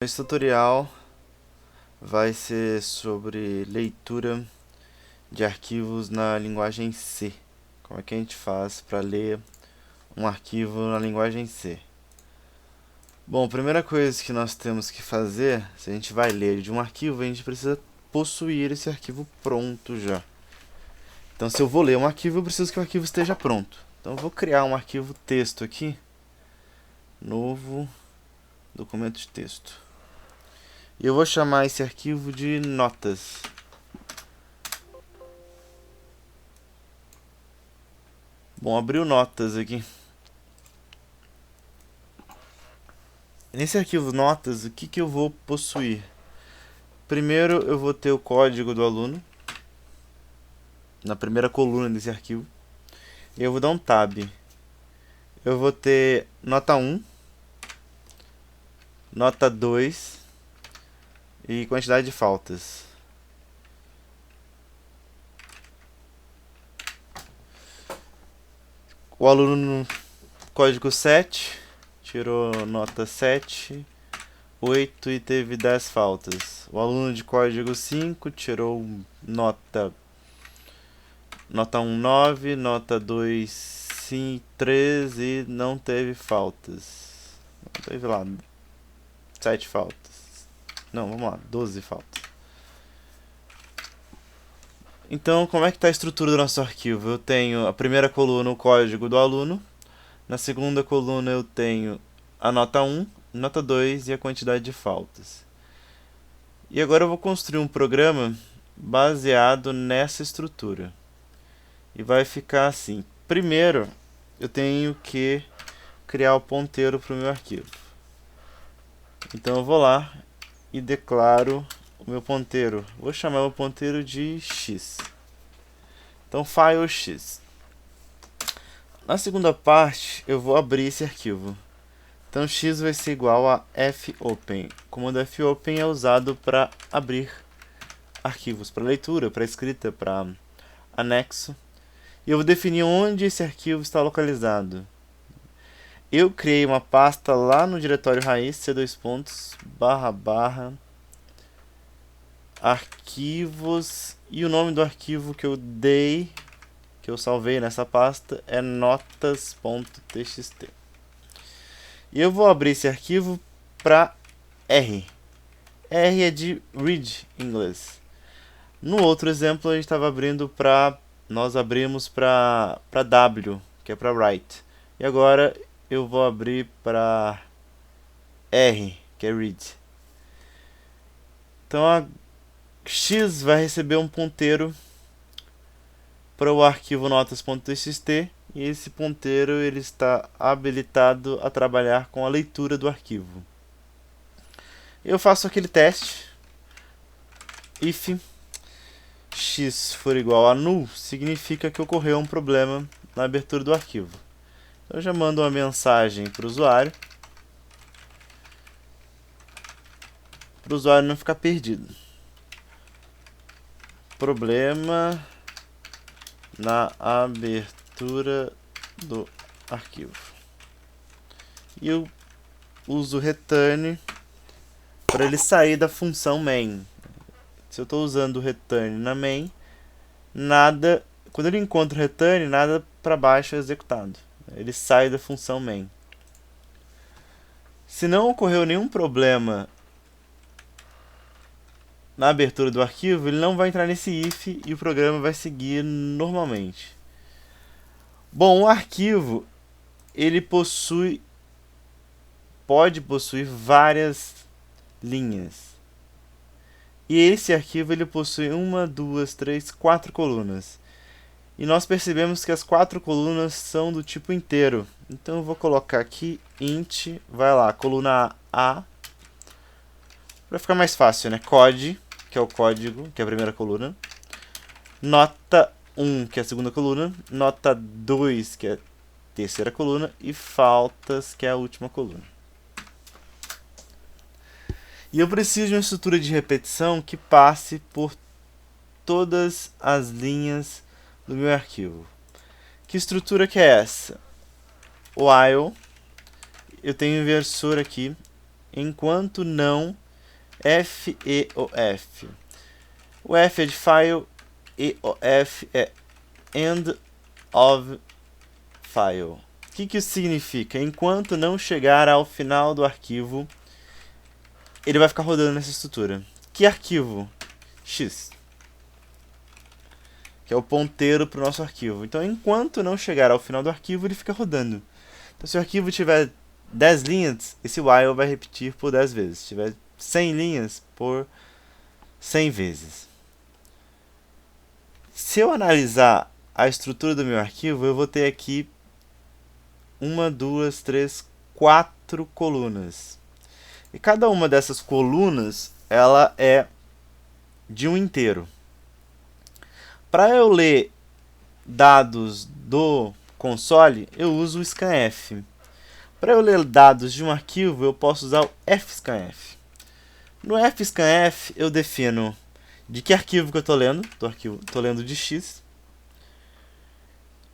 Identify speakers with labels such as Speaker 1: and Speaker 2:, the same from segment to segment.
Speaker 1: Esse tutorial vai ser sobre leitura de arquivos na linguagem C. Como é que a gente faz para ler um arquivo na linguagem C? Bom, a primeira coisa que nós temos que fazer, se a gente vai ler de um arquivo, a gente precisa possuir esse arquivo pronto já. Então, se eu vou ler um arquivo, eu preciso que o arquivo esteja pronto. Então, eu vou criar um arquivo texto aqui, novo documento de texto. E eu vou chamar esse arquivo de notas. Bom, abriu notas aqui. Nesse arquivo notas, o que eu vou possuir? Primeiro eu vou ter o código do aluno, na primeira coluna desse arquivo. E eu vou dar um tab. Eu vou ter nota 1, nota 2 e quantidade de faltas. O aluno no código 7 tirou nota 7, 8 e teve 10 faltas. O aluno de código 5 tirou nota 1, 9, nota 2, 5, 13 e não teve faltas. Não teve lá 7 faltas. Não, vamos lá, 12 faltas. Então, como é que está a estrutura do nosso arquivo? Eu tenho a primeira coluna, o código do aluno. Na segunda coluna eu tenho a nota 1, nota 2 e a quantidade de faltas. E agora eu vou construir um programa baseado nessa estrutura. E vai ficar assim. Primeiro, eu tenho que criar o ponteiro para o meu arquivo. Então eu vou lá e declaro o meu ponteiro. Vou chamar o ponteiro de x. Então, file x. Na segunda parte, eu vou abrir esse arquivo. Então, x vai ser igual a fopen. O comando fopen é usado para abrir arquivos, para leitura, para escrita, para anexo. E eu vou definir onde esse arquivo está localizado. Eu criei uma pasta lá no diretório raiz, c2 pontos, // arquivos, e o nome do arquivo que eu dei, que eu salvei nessa pasta, é notas.txt. E eu vou abrir esse arquivo para R. R é de read em inglês. No outro exemplo, a gente estava abrindo para... Nós abrimos para W, que é para write. E agora eu vou abrir para R, que é read. Então a x vai receber um ponteiro para o arquivo notas.txt e esse ponteiro ele está habilitado a trabalhar com a leitura do arquivo. Eu faço aquele teste. If x for igual a null, significa que ocorreu um problema na abertura do arquivo. Então eu já mando uma mensagem para o usuário não ficar perdido. Problema na abertura do arquivo. E eu uso return para ele sair da função main. Se eu estou usando o return na main, nada, quando ele encontra o return, nada para baixo é executado. Ele sai da função main. Se não ocorreu nenhum problema na abertura do arquivo, ele não vai entrar nesse if e o programa vai seguir normalmente. Bom, o arquivo ele pode possuir várias linhas. E esse arquivo ele possui 1, 2, 3, 4 colunas. E nós percebemos que as 4 colunas são do tipo inteiro. Então eu vou colocar aqui int, vai lá, coluna A. Para ficar mais fácil, né? Code, que é o código, que é a primeira coluna. Nota 1, que é a segunda coluna. Nota 2, que é a terceira coluna. E faltas, que é a última coluna. E eu preciso de uma estrutura de repetição que passe por todas as linhas do meu arquivo. Que estrutura que é essa? While, eu tenho um inversor aqui, enquanto não FEOF. O F é de file e o F é end of file. O que isso significa? Enquanto não chegar ao final do arquivo, ele vai ficar rodando nessa estrutura. Que arquivo? X, que é o ponteiro para o nosso arquivo. Então, enquanto não chegar ao final do arquivo, ele fica rodando. Então, se o arquivo tiver 10 linhas, esse while vai repetir por 10 vezes. Se tiver 100 linhas, por 100 vezes. Se eu analisar a estrutura do meu arquivo, eu vou ter aqui 1, 2, 3, 4 colunas. E cada uma dessas colunas, ela é de um inteiro. Para eu ler dados do console, eu uso o scanf. Para eu ler dados de um arquivo, eu posso usar o fscanf. No fscanf, eu defino de que arquivo que eu estou lendo. Estou lendo de X.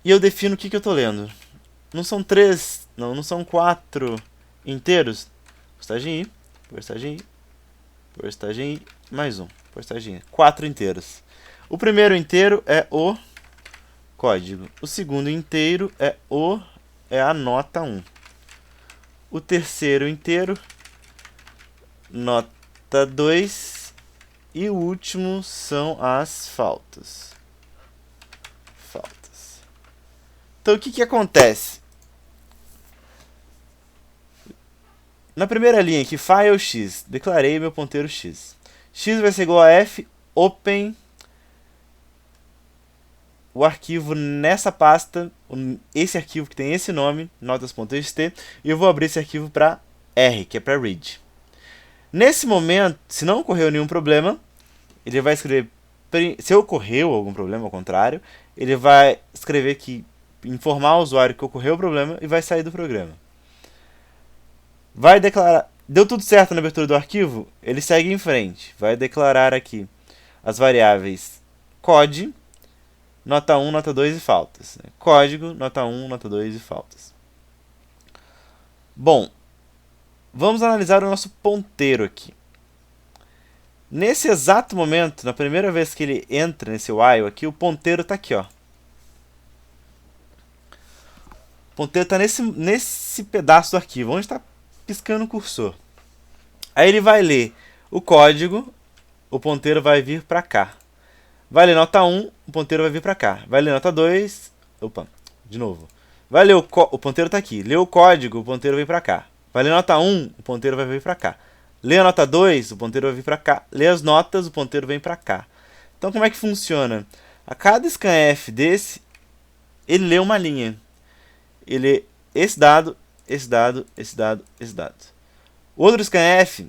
Speaker 1: E eu defino o que eu estou lendo. Não são 3, não são 4 inteiros. Postagem I, postagem I, postagem I, mais um, postagem I. 4 inteiros. O primeiro inteiro é o código. O segundo inteiro é a nota 1. O terceiro inteiro, nota 2. E o último são as faltas. Então, o que acontece? Na primeira linha aqui, file x, declarei meu ponteiro x. X vai ser igual a f, open o arquivo nessa pasta, esse arquivo que tem esse nome, notas.txt, e eu vou abrir esse arquivo para R, que é para read. Nesse momento, se não ocorreu nenhum problema, ele vai escrever, se ocorreu algum problema, ao contrário, ele vai escrever que, informar o usuário que ocorreu o problema e vai sair do programa. Vai declarar, deu tudo certo na abertura do arquivo, ele segue em frente, vai declarar aqui as variáveis code, nota 1, nota 2 e faltas. Código, nota 1, nota 2 e faltas. Bom, vamos analisar o nosso ponteiro aqui. Nesse exato momento, na primeira vez que ele entra nesse while aqui, o ponteiro está aqui, ó. O ponteiro está nesse pedaço do arquivo, onde está piscando o cursor. Aí ele vai ler o código, o ponteiro vai vir para cá. Vai ler nota 1, o ponteiro vai vir para cá. Vai ler nota 2, opa, de novo. Vai ler o ponteiro está aqui. Lê o código, o ponteiro vem para cá. Vai ler nota 1, o ponteiro vai vir para cá. Lê a nota 2, o ponteiro vai vir para cá. Lê as notas, o ponteiro vem para cá. Então, como é que funciona? A cada scanf desse, ele lê uma linha. Ele lê esse dado, esse dado, esse dado, esse dado. O outro scanf,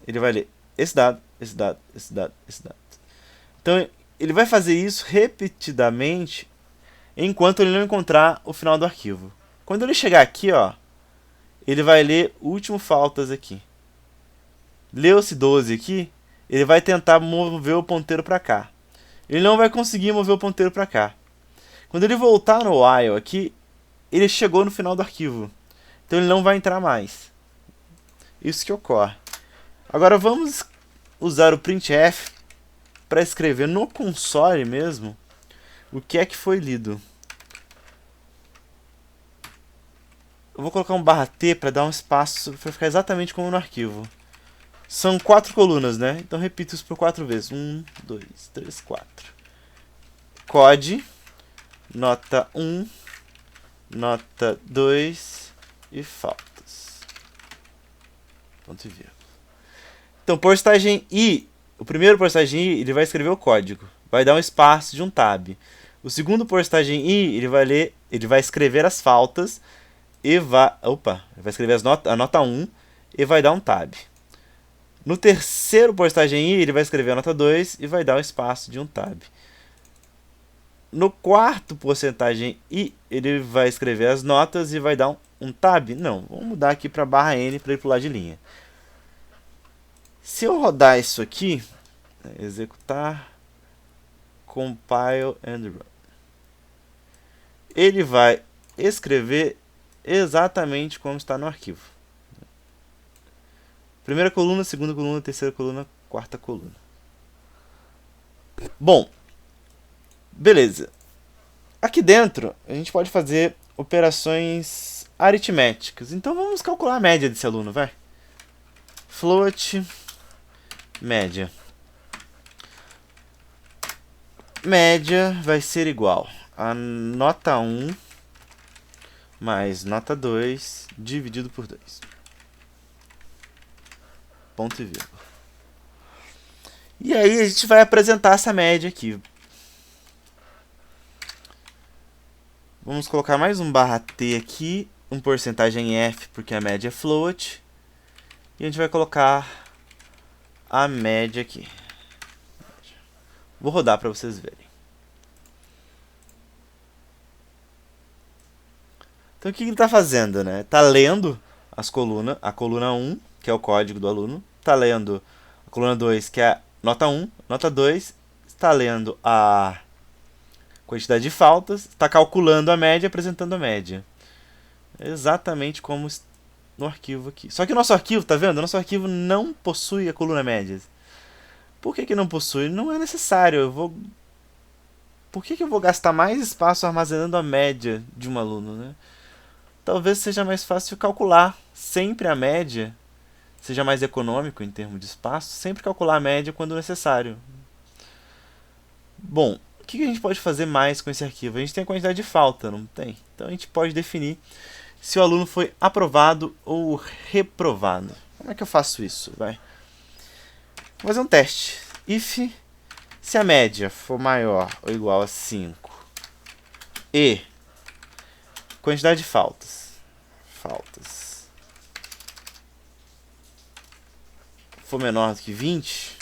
Speaker 1: ele vai ler esse dado, esse dado, esse dado, esse dado. Então, ele vai fazer isso repetidamente enquanto ele não encontrar o final do arquivo. Quando ele chegar aqui, ó, ele vai ler o último faltas aqui. Leu-se 12 aqui, ele vai tentar mover o ponteiro para cá. Ele não vai conseguir mover o ponteiro para cá. Quando ele voltar no while aqui, ele chegou no final do arquivo. Então ele não vai entrar mais. Isso que ocorre. Agora vamos usar o printf para escrever no console mesmo o que é que foi lido. Eu vou colocar um /t para dar um espaço para ficar exatamente como no arquivo. São 4 colunas, né? Então repito isso por 4 vezes. 1, 2, 3, 4. Code, nota 1, nota 2 e faltas. Ponto e vírgula. Então, postagem I. O primeiro postagem I, ele vai escrever o código. Vai dar um espaço de um tab. O segundo postagem I, ele vai escrever as faltas e vai escrever a nota 1 e vai dar um tab. No terceiro postagem I, ele vai escrever a nota 2 e vai dar um espaço de um tab. No quarto porcentagem I, ele vai escrever as notas e vai dar um tab. Não, vamos mudar aqui para /n para ele pular de linha. Se eu rodar isso aqui, executar, compile and run, ele vai escrever exatamente como está no arquivo. Primeira coluna, segunda coluna, terceira coluna, quarta coluna. Bom, beleza. Aqui dentro, a gente pode fazer operações aritméticas. Então vamos calcular a média desse aluno, vai. Float, média. Média vai ser igual a nota 1 mais nota 2 dividido por 2. Ponto e vírgula. E aí a gente vai apresentar essa média aqui. Vamos colocar mais um barra T aqui, um porcentagem F, porque a média é float. E a gente vai colocar a média aqui. Vou rodar para vocês verem. Então o que ele está fazendo, né? Está lendo as colunas, a coluna 1, que é o código do aluno, está lendo a coluna 2, que é a nota 1, nota 2, está lendo a quantidade de faltas, está calculando a média, apresentando a média. É exatamente como no arquivo aqui. Só que o nosso arquivo, tá vendo? O nosso arquivo não possui a coluna média. Por que não possui? Não é necessário. Por que eu vou gastar mais espaço armazenando a média de um aluno, né? Talvez seja mais fácil calcular sempre a média, seja mais econômico em termos de espaço, sempre calcular a média quando necessário. Bom, o que a gente pode fazer mais com esse arquivo? A gente tem a quantidade de falta, não tem? Então a gente pode definir se o aluno foi aprovado ou reprovado. Como é que eu faço isso? Vou fazer um teste. If, se a média for maior ou igual a 5 e quantidade de faltas for menor do que 20,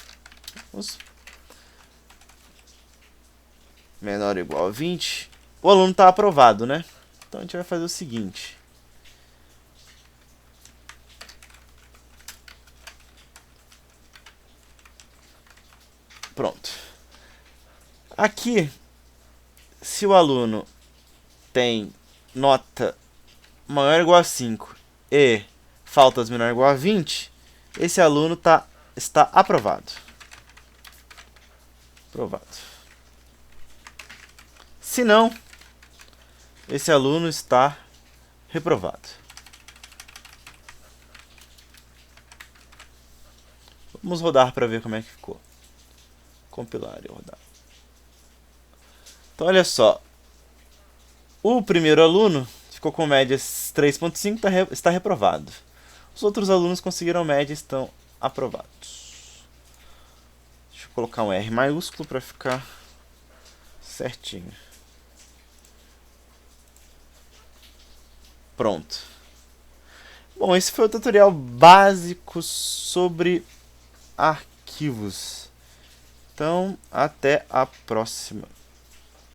Speaker 1: menor ou igual a 20, o aluno está aprovado, né? Então a gente vai fazer o seguinte. Pronto. Aqui, se o aluno tem nota maior ou igual a 5 e faltas menor ou igual a 20, esse aluno está aprovado. Aprovado. Se não, esse aluno está reprovado. Vamos rodar para ver como é que ficou. Compilar e rodar. Então, olha só. O primeiro aluno ficou com média 3.5, está reprovado. Os outros alunos conseguiram média e estão aprovados. Deixa eu colocar um R maiúsculo para ficar certinho. Pronto. Bom, esse foi o tutorial básico sobre arquivos. Então, até a próxima.